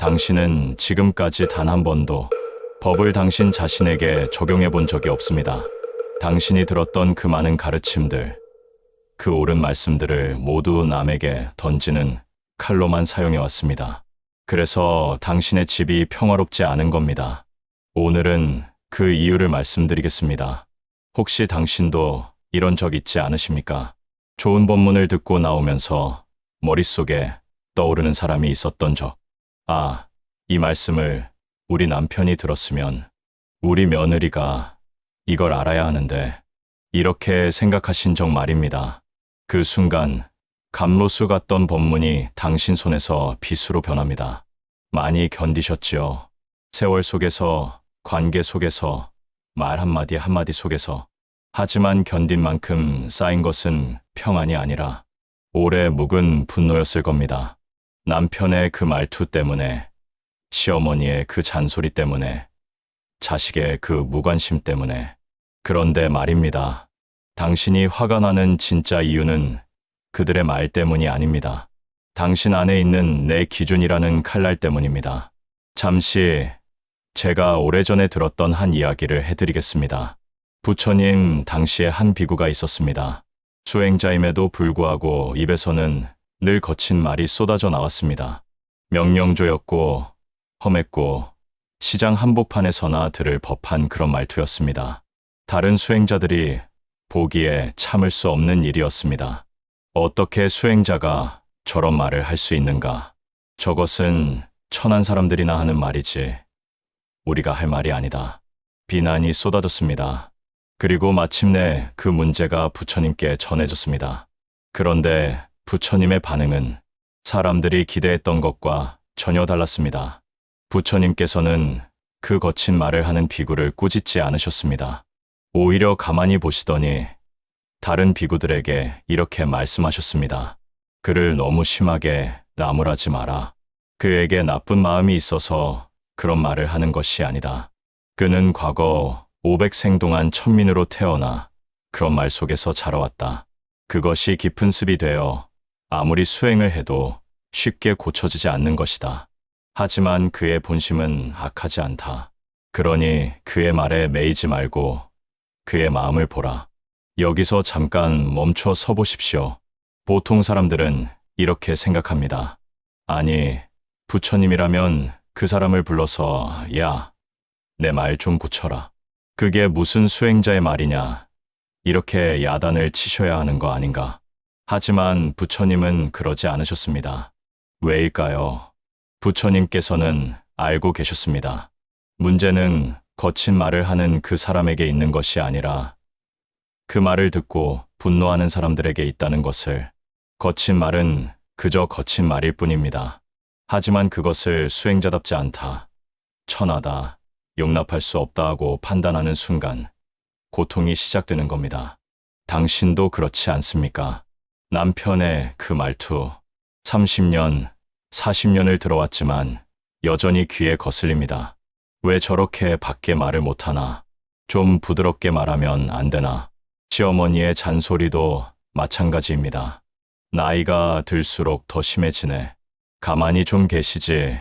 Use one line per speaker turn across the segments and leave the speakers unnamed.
당신은 지금까지 단 한 번도 법을 당신 자신에게 적용해 본 적이 없습니다. 당신이 들었던 그 많은 가르침들, 그 옳은 말씀들을 모두 남에게 던지는 칼로만 사용해 왔습니다. 그래서 당신의 집이 평화롭지 않은 겁니다. 오늘은 그 이유를 말씀드리겠습니다. 혹시 당신도 이런 적 있지 않으십니까? 좋은 법문을 듣고 나오면서 머릿속에 떠오르는 사람이 있었던 적. 아, 이 말씀을 우리 남편이 들었으면 우리 며느리가 이걸 알아야 하는데, 이렇게 생각하신 적 말입니다. 그 순간 감로수 같던 법문이 당신 손에서 빗으로 변합니다. 많이 견디셨지요. 세월 속에서, 관계 속에서, 말 한마디 한마디 속에서. 하지만 견딘 만큼 쌓인 것은 평안이 아니라 오래 묵은 분노였을 겁니다. 남편의 그 말투 때문에, 시어머니의 그 잔소리 때문에, 자식의 그 무관심 때문에. 그런데 말입니다. 당신이 화가 나는 진짜 이유는 그들의 말 때문이 아닙니다. 당신 안에 있는 내 기준이라는 칼날 때문입니다. 잠시 제가 오래전에 들었던 한 이야기를 해드리겠습니다. 부처님 당시에 한 비구가 있었습니다. 수행자임에도 불구하고 입에서는 늘 거친 말이 쏟아져 나왔습니다. 명령조였고 험했고 시장 한복판에서나 들을 법한 그런 말투였습니다. 다른 수행자들이 보기에 참을 수 없는 일이었습니다. 어떻게 수행자가 저런 말을 할 수 있는가? 저것은 천한 사람들이나 하는 말이지 우리가 할 말이 아니다. 비난이 쏟아졌습니다. 그리고 마침내 그 문제가 부처님께 전해졌습니다. 그런데 부처님의 반응은 사람들이 기대했던 것과 전혀 달랐습니다. 부처님께서는 그 거친 말을 하는 비구를 꾸짖지 않으셨습니다. 오히려 가만히 보시더니 다른 비구들에게 이렇게 말씀하셨습니다. 그를 너무 심하게 나무라지 마라. 그에게 나쁜 마음이 있어서 그런 말을 하는 것이 아니다. 그는 과거 500생 동안 천민으로 태어나 그런 말 속에서 자라왔다. 그것이 깊은 습이 되어 아무리 수행을 해도 쉽게 고쳐지지 않는 것이다. 하지만 그의 본심은 악하지 않다. 그러니 그의 말에 매이지 말고 그의 마음을 보라. 여기서 잠깐 멈춰 서 보십시오. 보통 사람들은 이렇게 생각합니다. 아니, 부처님이라면 그 사람을 불러서 야, 내 말 좀 고쳐라. 그게 무슨 수행자의 말이냐. 이렇게 야단을 치셔야 하는 거 아닌가. 하지만 부처님은 그러지 않으셨습니다. 왜일까요? 부처님께서는 알고 계셨습니다. 문제는 거친 말을 하는 그 사람에게 있는 것이 아니라 그 말을 듣고 분노하는 사람들에게 있다는 것을. 거친 말은 그저 거친 말일 뿐입니다. 하지만 그것을 수행자답지 않다, 천하다, 용납할 수 없다 하고 판단하는 순간 고통이 시작되는 겁니다. 당신도 그렇지 않습니까? 남편의 그 말투, 30년, 40년을 들어왔지만 여전히 귀에 거슬립니다. 왜 저렇게 밖에 말을 못하나? 좀 부드럽게 말하면 안 되나? 시어머니의 잔소리도 마찬가지입니다. 나이가 들수록 더 심해지네. 가만히 좀 계시지.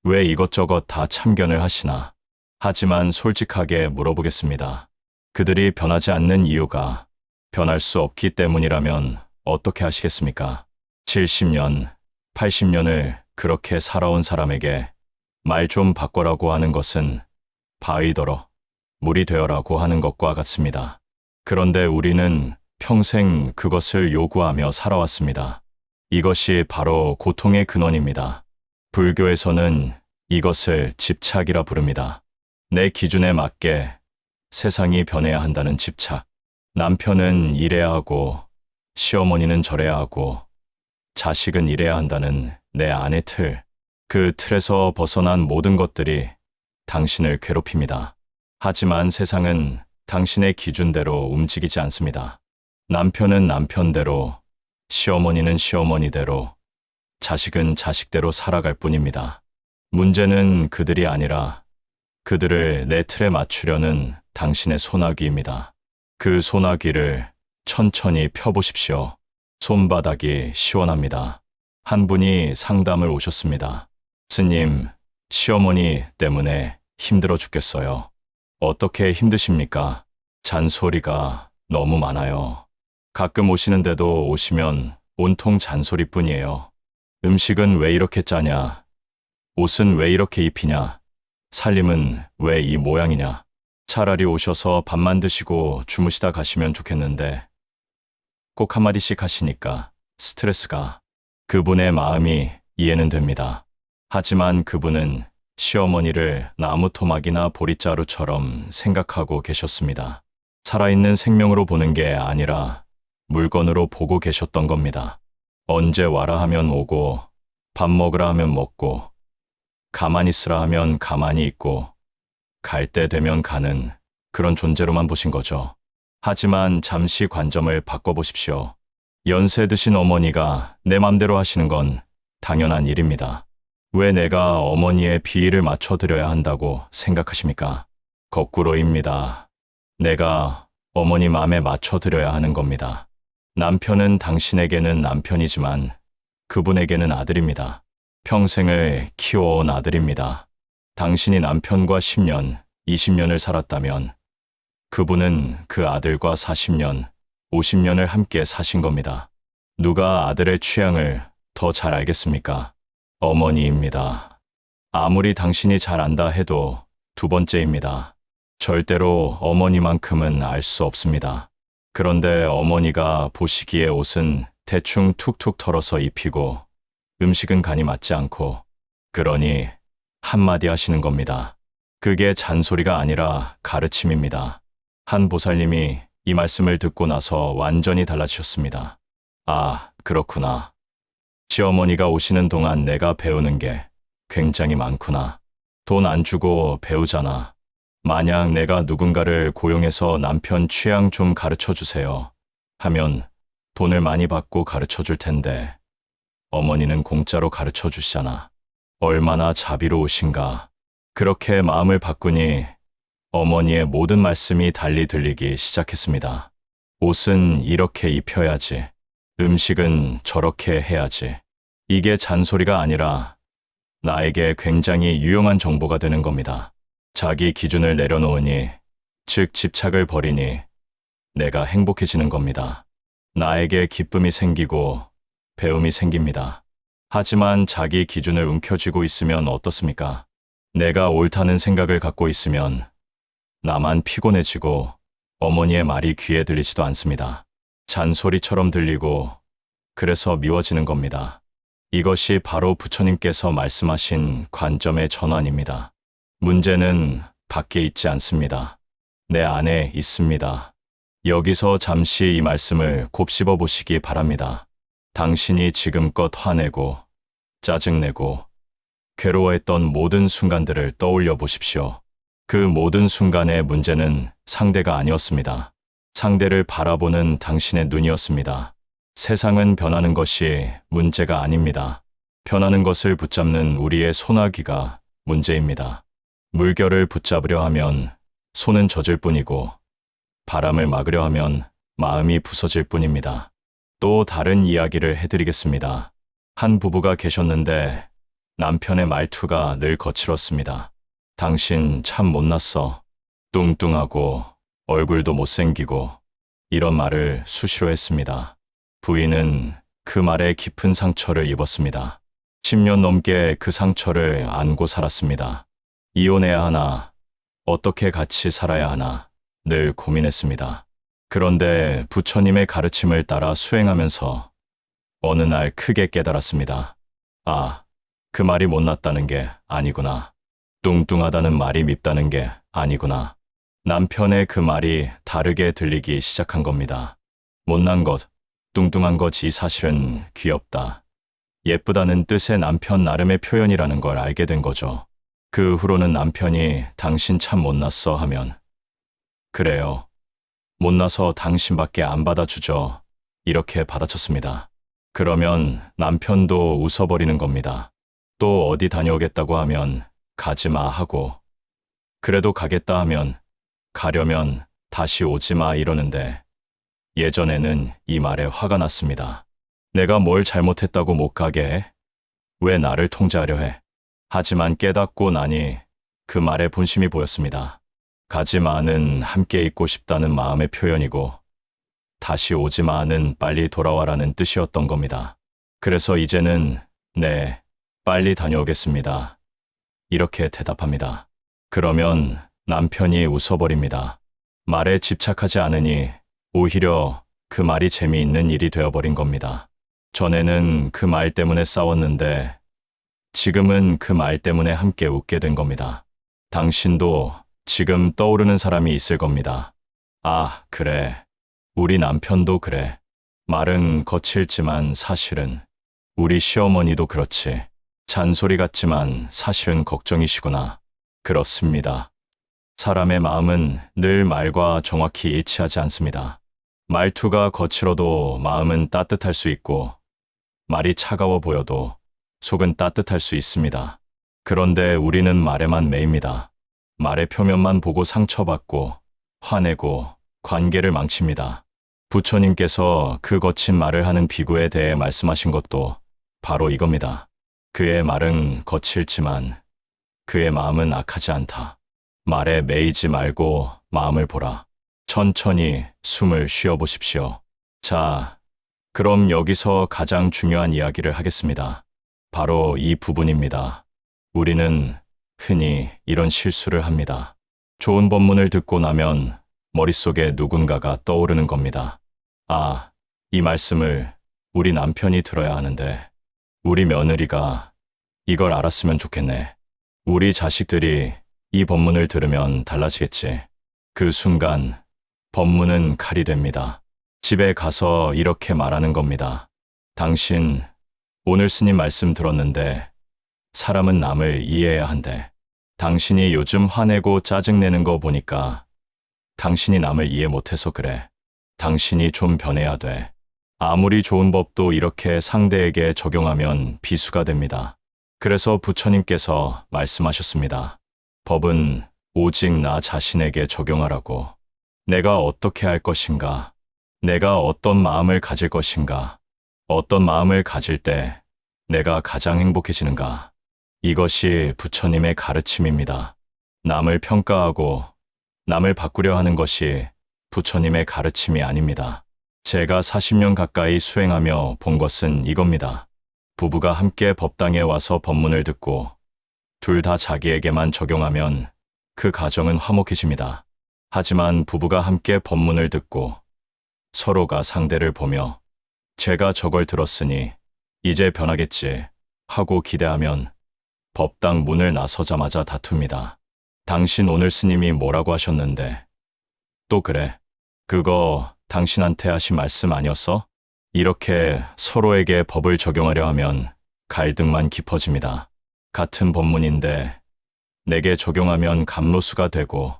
왜 이것저것 다 참견을 하시나? 하지만 솔직하게 물어보겠습니다. 그들이 변하지 않는 이유가 변할 수 없기 때문이라면 어떻게 하시겠습니까? 70년, 80년을 그렇게 살아온 사람에게 말 좀 바꿔라고 하는 것은 바위더러 물이 되어라고 하는 것과 같습니다. 그런데 우리는 평생 그것을 요구하며 살아왔습니다. 이것이 바로 고통의 근원입니다. 불교에서는 이것을 집착이라 부릅니다. 내 기준에 맞게 세상이 변해야 한다는 집착. 남편은 이래야 하고 시어머니는 저래야 하고 자식은 이래야 한다는 내 안의 틀. 그 틀에서 벗어난 모든 것들이 당신을 괴롭힙니다. 하지만 세상은 당신의 기준대로 움직이지 않습니다. 남편은 남편대로, 시어머니는 시어머니대로, 자식은 자식대로 살아갈 뿐입니다. 문제는 그들이 아니라 그들을 내 틀에 맞추려는 당신의 소나기입니다. 그 소나기를 천천히 펴보십시오. 손바닥이 시원합니다. 한 분이 상담을 오셨습니다. 스님, 시어머니 때문에 힘들어 죽겠어요. 어떻게 힘드십니까? 잔소리가 너무 많아요. 가끔 오시는데도 오시면 온통 잔소리뿐이에요. 음식은 왜 이렇게 짜냐? 옷은 왜 이렇게 입히냐? 살림은 왜 이 모양이냐? 차라리 오셔서 밥만 드시고 주무시다 가시면 좋겠는데 꼭 한마디씩 하시니까 스트레스가. 그분의 마음이 이해는 됩니다. 하지만 그분은 시어머니를 나무토막이나 보릿자루처럼 생각하고 계셨습니다. 살아있는 생명으로 보는 게 아니라 물건으로 보고 계셨던 겁니다. 언제 와라 하면 오고, 밥 먹으라 하면 먹고, 가만히 있으라 하면 가만히 있고, 갈 때 되면 가는 그런 존재로만 보신 거죠. 하지만 잠시 관점을 바꿔보십시오. 연세 드신 어머니가 내 맘대로 하시는 건 당연한 일입니다. 왜 내가 어머니의 비위를 맞춰드려야 한다고 생각하십니까? 거꾸로입니다. 내가 어머니 마음에 맞춰드려야 하는 겁니다. 남편은 당신에게는 남편이지만 그분에게는 아들입니다. 평생을 키워온 아들입니다. 당신이 남편과 10년, 20년을 살았다면 그분은 그 아들과 40년, 50년을 함께 사신 겁니다. 누가 아들의 취향을 더 잘 알겠습니까? 어머니입니다. 아무리 당신이 잘 안다 해도 두 번째입니다. 절대로 어머니만큼은 알 수 없습니다. 그런데 어머니가 보시기에 옷은 대충 툭툭 털어서 입히고 음식은 간이 맞지 않고 그러니 한마디 하시는 겁니다. 그게 잔소리가 아니라 가르침입니다. 한 보살님이 이 말씀을 듣고 나서 완전히 달라지셨습니다. 아, 그렇구나. 시어머니가 오시는 동안 내가 배우는 게 굉장히 많구나. 돈 안 주고 배우잖아. 만약 내가 누군가를 고용해서 남편 취향 좀 가르쳐 주세요 하면 돈을 많이 받고 가르쳐 줄 텐데 어머니는 공짜로 가르쳐 주시잖아. 얼마나 자비로우신가. 그렇게 마음을 바꾸니 어머니의 모든 말씀이 달리 들리기 시작했습니다. 옷은 이렇게 입혀야지. 음식은 저렇게 해야지. 이게 잔소리가 아니라 나에게 굉장히 유용한 정보가 되는 겁니다. 자기 기준을 내려놓으니, 즉 집착을 버리니 내가 행복해지는 겁니다. 나에게 기쁨이 생기고 배움이 생깁니다. 하지만 자기 기준을 움켜쥐고 있으면 어떻습니까? 내가 옳다는 생각을 갖고 있으면 나만 피곤해지고 어머니의 말이 귀에 들리지도 않습니다. 잔소리처럼 들리고 그래서 미워지는 겁니다. 이것이 바로 부처님께서 말씀하신 관점의 전환입니다. 문제는 밖에 있지 않습니다. 내 안에 있습니다. 여기서 잠시 이 말씀을 곱씹어 보시기 바랍니다. 당신이 지금껏 화내고 짜증내고 괴로워했던 모든 순간들을 떠올려 보십시오. 그 모든 순간의 문제는 상대가 아니었습니다. 상대를 바라보는 당신의 눈이었습니다. 세상은 변하는 것이 문제가 아닙니다. 변하는 것을 붙잡는 우리의 소나기가 문제입니다. 물결을 붙잡으려 하면 손은 젖을 뿐이고 바람을 막으려 하면 마음이 부서질 뿐입니다. 또 다른 이야기를 해드리겠습니다. 한 부부가 계셨는데 남편의 말투가 늘 거칠었습니다. 당신 참 못났어. 뚱뚱하고 얼굴도 못생기고 이런 말을 수시로 했습니다. 부인은 그 말에 깊은 상처를 입었습니다. 10년 넘게 그 상처를 안고 살았습니다. 이혼해야 하나, 어떻게 같이 살아야 하나 늘 고민했습니다. 그런데 부처님의 가르침을 따라 수행하면서 어느 날 크게 깨달았습니다. 아, 그 말이 못났다는 게 아니구나. 뚱뚱하다는 말이 밉다는 게 아니구나. 남편의 그 말이 다르게 들리기 시작한 겁니다. 못난 것, 뚱뚱한 것이 사실은 귀엽다, 예쁘다는 뜻의 남편 나름의 표현이라는 걸 알게 된 거죠. 그 후로는 남편이 당신 참 못났어 하면 그래요. 못나서 당신밖에 안 받아주죠. 이렇게 받아쳤습니다. 그러면 남편도 웃어버리는 겁니다. 또 어디 다녀오겠다고 하면 가지마 하고 그래도 가겠다 하면 가려면 다시 오지마 이러는데 예전에는 이 말에 화가 났습니다. 내가 뭘 잘못했다고 못 가게 해? 왜 나를 통제하려 해? 하지만 깨닫고 나니 그 말의 본심이 보였습니다. 가지 마는 함께 있고 싶다는 마음의 표현이고 다시 오지 마는 빨리 돌아와라는 뜻이었던 겁니다. 그래서 이제는 네, 빨리 다녀오겠습니다. 이렇게 대답합니다. 그러면 남편이 웃어버립니다. 말에 집착하지 않으니 오히려 그 말이 재미있는 일이 되어버린 겁니다. 전에는 그 말 때문에 싸웠는데 지금은 그 말 때문에 함께 웃게 된 겁니다. 당신도 지금 떠오르는 사람이 있을 겁니다. 아, 그래. 우리 남편도 그래. 말은 거칠지만 사실은 우리 시어머니도 그렇지. 잔소리 같지만 사실은 걱정이시구나. 그렇습니다. 사람의 마음은 늘 말과 정확히 일치하지 않습니다. 말투가 거칠어도 마음은 따뜻할 수 있고 말이 차가워 보여도 속은 따뜻할 수 있습니다. 그런데 우리는 말에만 매입니다. 말의 표면만 보고 상처받고 화내고 관계를 망칩니다. 부처님께서 그 거친 말을 하는 비구에 대해 말씀하신 것도 바로 이겁니다. 그의 말은 거칠지만 그의 마음은 악하지 않다. 말에 매이지 말고 마음을 보라. 천천히 숨을 쉬어보십시오. 자, 그럼 여기서 가장 중요한 이야기를 하겠습니다. 바로 이 부분입니다. 우리는 흔히 이런 실수를 합니다. 좋은 법문을 듣고 나면 머릿속에 누군가가 떠오르는 겁니다. 아, 이 말씀을 우리 남편이 들어야 하는데, 우리 며느리가 이걸 알았으면 좋겠네. 우리 자식들이 이 법문을 들으면 달라지겠지. 그 순간 법문은 칼이 됩니다. 집에 가서 이렇게 말하는 겁니다. 당신, 오늘 스님 말씀 들었는데 사람은 남을 이해해야 한대. 당신이 요즘 화내고 짜증내는 거 보니까 당신이 남을 이해 못해서 그래. 당신이 좀 변해야 돼. 아무리 좋은 법도 이렇게 상대에게 적용하면 비수가 됩니다. 그래서 부처님께서 말씀하셨습니다. 법은 오직 나 자신에게 적용하라고. 내가 어떻게 할 것인가? 내가 어떤 마음을 가질 것인가? 어떤 마음을 가질 때 내가 가장 행복해지는가? 이것이 부처님의 가르침입니다. 남을 평가하고 남을 바꾸려 하는 것이 부처님의 가르침이 아닙니다. 제가 40년 가까이 수행하며 본 것은 이겁니다. 부부가 함께 법당에 와서 법문을 듣고 둘 다 자기에게만 적용하면 그 가정은 화목해집니다. 하지만 부부가 함께 법문을 듣고 서로가 상대를 보며 제가 저걸 들었으니 이제 변하겠지 하고 기대하면 법당 문을 나서자마자 다툽니다. 당신 오늘 스님이 뭐라고 하셨는데? 또 그래. 그거 당신한테 하신 말씀 아니었어? 이렇게 서로에게 법을 적용하려 하면 갈등만 깊어집니다. 같은 법문인데 내게 적용하면 감로수가 되고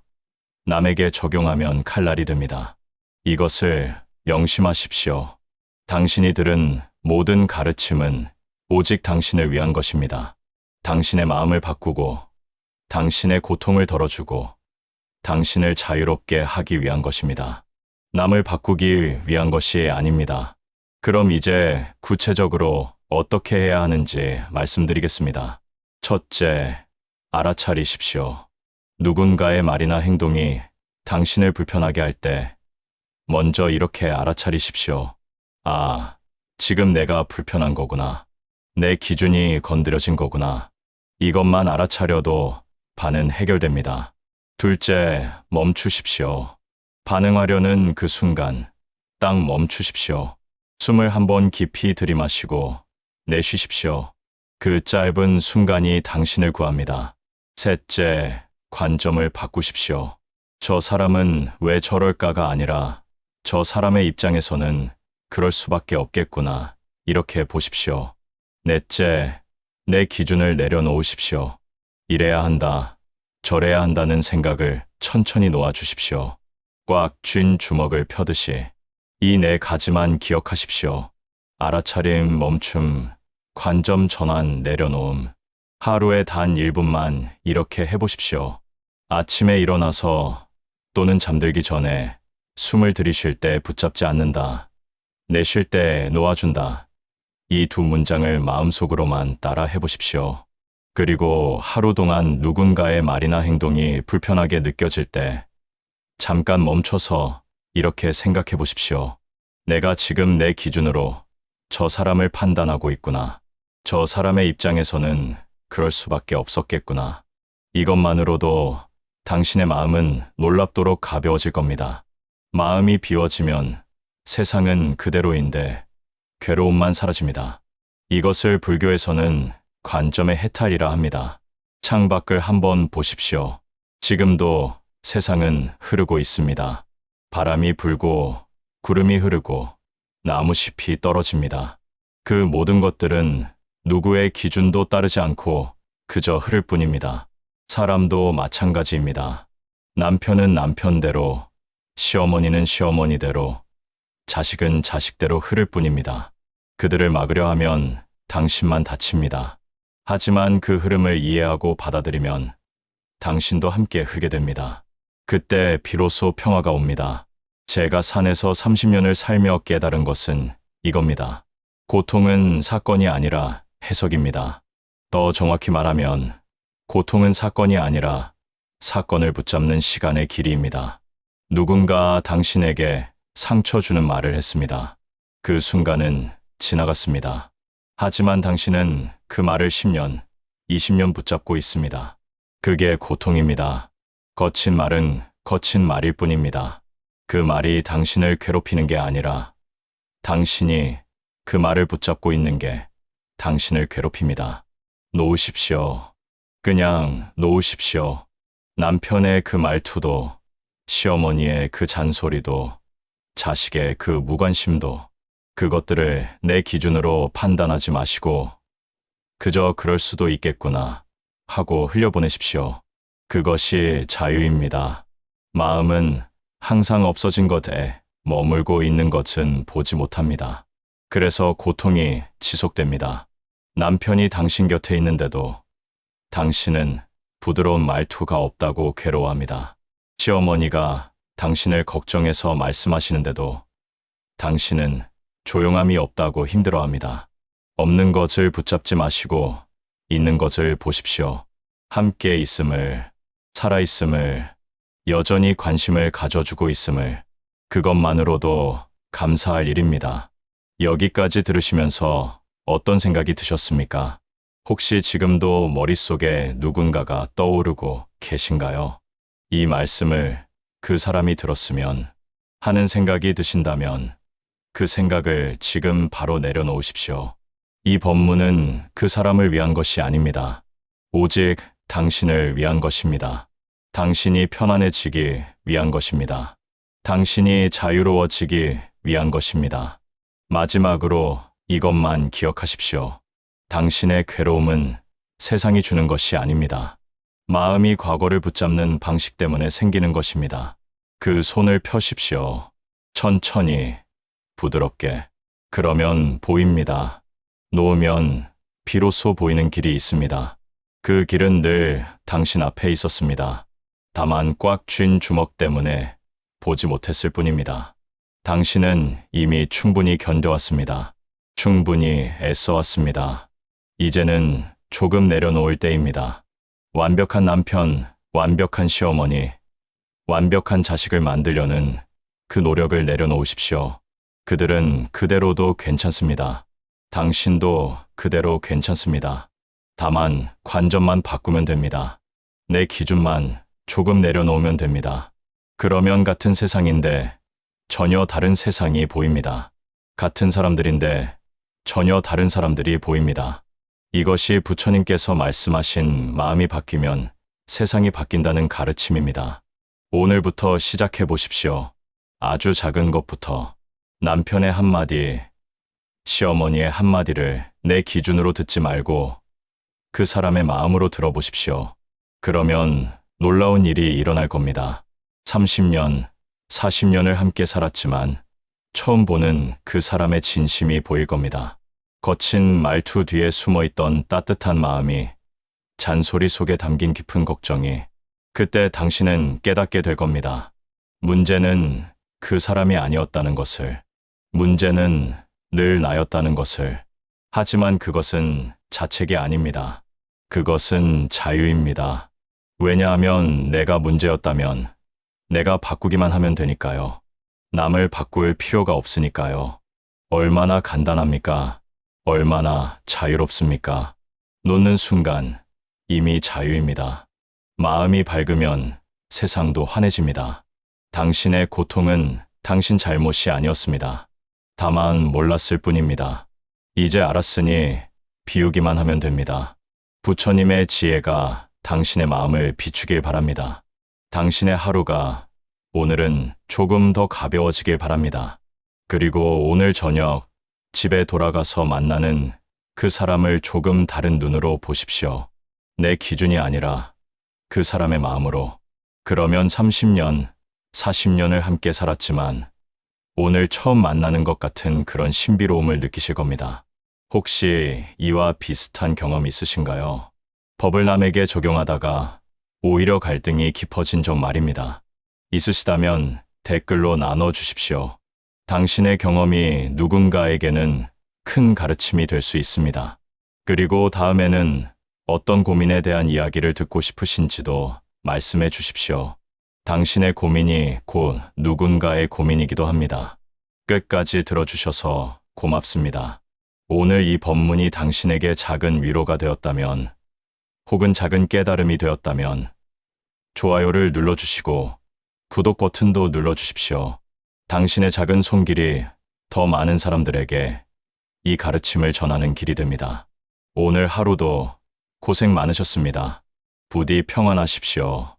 남에게 적용하면 칼날이 됩니다. 이것을 명심하십시오. 당신이 들은 모든 가르침은 오직 당신을 위한 것입니다. 당신의 마음을 바꾸고 당신의 고통을 덜어주고 당신을 자유롭게 하기 위한 것입니다. 남을 바꾸기 위한 것이 아닙니다. 그럼 이제 구체적으로 어떻게 해야 하는지 말씀드리겠습니다. 첫째, 알아차리십시오. 누군가의 말이나 행동이 당신을 불편하게 할 때 먼저 이렇게 알아차리십시오. 아, 지금 내가 불편한 거구나. 내 기준이 건드려진 거구나. 이것만 알아차려도 반은 해결됩니다. 둘째, 멈추십시오. 반응하려는 그 순간 딱 멈추십시오. 숨을 한번 깊이 들이마시고 내쉬십시오. 그 짧은 순간이 당신을 구합니다. 셋째, 관점을 바꾸십시오. 저 사람은 왜 저럴까가 아니라 저 사람의 입장에서는 그럴 수밖에 없겠구나. 이렇게 보십시오. 넷째, 내 기준을 내려놓으십시오. 이래야 한다, 저래야 한다는 생각을 천천히 놓아주십시오. 꽉 쥔 주먹을 펴듯이 이 네 가지만 기억하십시오. 알아차림, 멈춤, 관점 전환, 내려놓음. 하루에 단 1분만 이렇게 해보십시오. 아침에 일어나서 또는 잠들기 전에 숨을 들이쉴 때 붙잡지 않는다. 내쉴 때 놓아준다. 이 두 문장을 마음속으로만 따라 해보십시오. 그리고 하루 동안 누군가의 말이나 행동이 불편하게 느껴질 때 잠깐 멈춰서 이렇게 생각해 보십시오. 내가 지금 내 기준으로 저 사람을 판단하고 있구나. 저 사람의 입장에서는 그럴 수밖에 없었겠구나. 이것만으로도 당신의 마음은 놀랍도록 가벼워질 겁니다. 마음이 비워지면 세상은 그대로인데 괴로움만 사라집니다. 이것을 불교에서는 관점의 해탈이라 합니다. 창밖을 한번 보십시오. 지금도 세상은 흐르고 있습니다. 바람이 불고 구름이 흐르고 나무잎이 떨어집니다. 그 모든 것들은 누구의 기준도 따르지 않고 그저 흐를 뿐입니다. 사람도 마찬가지입니다. 남편은 남편대로, 시어머니는 시어머니대로, 자식은 자식대로 흐를 뿐입니다. 그들을 막으려 하면 당신만 다칩니다. 하지만 그 흐름을 이해하고 받아들이면 당신도 함께 흐게 됩니다. 그때 비로소 평화가 옵니다. 제가 산에서 30년을 살며 깨달은 것은 이겁니다. 고통은 사건이 아니라 해석입니다. 더 정확히 말하면 고통은 사건이 아니라 사건을 붙잡는 시간의 길이입니다. 누군가 당신에게 상처 주는 말을 했습니다. 그 순간은 지나갔습니다. 하지만 당신은 그 말을 10년, 20년 붙잡고 있습니다. 그게 고통입니다. 거친 말은 거친 말일 뿐입니다. 그 말이 당신을 괴롭히는 게 아니라 당신이 그 말을 붙잡고 있는 게 당신을 괴롭힙니다. 놓으십시오. 그냥 놓으십시오. 남편의 그 말투도, 시어머니의 그 잔소리도, 자식의 그 무관심도, 그것들을 내 기준으로 판단하지 마시고 그저 그럴 수도 있겠구나 하고 흘려보내십시오. 그것이 자유입니다. 마음은 항상 없어진 것에 머물고 있는 것은 보지 못합니다. 그래서 고통이 지속됩니다. 남편이 당신 곁에 있는데도 당신은 부드러운 말투가 없다고 괴로워합니다. 시어머니가 당신을 걱정해서 말씀하시는데도 당신은 조용함이 없다고 힘들어합니다. 없는 것을 붙잡지 마시고 있는 것을 보십시오. 함께 있음을, 살아있음을, 여전히 관심을 가져주고 있음을, 그것만으로도 감사할 일입니다. 여기까지 들으시면서 어떤 생각이 드셨습니까? 혹시 지금도 머릿속에 누군가가 떠오르고 계신가요? 이 말씀을 그 사람이 들었으면 하는 생각이 드신다면 그 생각을 지금 바로 내려놓으십시오. 이 법문은 그 사람을 위한 것이 아닙니다. 오직 당신을 위한 것입니다. 당신이 편안해지기 위한 것입니다. 당신이 자유로워지기 위한 것입니다. 마지막으로 이것만 기억하십시오. 당신의 괴로움은 세상이 주는 것이 아닙니다. 마음이 과거를 붙잡는 방식 때문에 생기는 것입니다. 그 손을 펴십시오. 천천히, 부드럽게. 그러면 보입니다. 놓으면 비로소 보이는 길이 있습니다. 그 길은 늘 당신 앞에 있었습니다. 다만 꽉 쥔 주먹 때문에 보지 못했을 뿐입니다. 당신은 이미 충분히 견뎌왔습니다. 충분히 애써왔습니다. 이제는 조금 내려놓을 때입니다. 완벽한 남편, 완벽한 시어머니, 완벽한 자식을 만들려는 그 노력을 내려놓으십시오. 그들은 그대로도 괜찮습니다. 당신도 그대로 괜찮습니다. 다만 관점만 바꾸면 됩니다. 내 기준만 조금 내려놓으면 됩니다. 그러면 같은 세상인데 전혀 다른 세상이 보입니다. 같은 사람들인데 전혀 다른 사람들이 보입니다. 이것이 부처님께서 말씀하신 마음이 바뀌면 세상이 바뀐다는 가르침입니다. 오늘부터 시작해 보십시오. 아주 작은 것부터. 남편의 한마디, 시어머니의 한마디를 내 기준으로 듣지 말고 그 사람의 마음으로 들어보십시오. 그러면 놀라운 일이 일어날 겁니다. 30년, 40년을 함께 살았지만 처음 보는 그 사람의 진심이 보일 겁니다. 거친 말투 뒤에 숨어있던 따뜻한 마음이, 잔소리 속에 담긴 깊은 걱정이, 그때 당신은 깨닫게 될 겁니다. 문제는 그 사람이 아니었다는 것을, 문제는 늘 나였다는 것을. 하지만 그것은 자책이 아닙니다. 그것은 자유입니다. 왜냐하면 내가 문제였다면 내가 바꾸기만 하면 되니까요. 남을 바꿀 필요가 없으니까요. 얼마나 간단합니까? 얼마나 자유롭습니까? 놓는 순간 이미 자유입니다. 마음이 밝으면 세상도 환해집니다. 당신의 고통은 당신 잘못이 아니었습니다. 다만 몰랐을 뿐입니다. 이제 알았으니 비우기만 하면 됩니다. 부처님의 지혜가 당신의 마음을 비추길 바랍니다. 당신의 하루가 오늘은 조금 더 가벼워지길 바랍니다. 그리고 오늘 저녁 집에 돌아가서 만나는 그 사람을 조금 다른 눈으로 보십시오. 내 기준이 아니라 그 사람의 마음으로. 그러면 30년, 40년을 함께 살았지만 오늘 처음 만나는 것 같은 그런 신비로움을 느끼실 겁니다. 혹시 이와 비슷한 경험 있으신가요? 법을 남에게 적용하다가 오히려 갈등이 깊어진 적 말입니다. 있으시다면 댓글로 나눠주십시오. 당신의 경험이 누군가에게는 큰 가르침이 될 수 있습니다. 그리고 다음에는 어떤 고민에 대한 이야기를 듣고 싶으신지도 말씀해 주십시오. 당신의 고민이 곧 누군가의 고민이기도 합니다. 끝까지 들어주셔서 고맙습니다. 오늘 이 법문이 당신에게 작은 위로가 되었다면, 혹은 작은 깨달음이 되었다면, 좋아요를 눌러주시고 구독 버튼도 눌러주십시오. 당신의 작은 손길이 더 많은 사람들에게 이 가르침을 전하는 길이 됩니다. 오늘 하루도 고생 많으셨습니다. 부디 평안하십시오.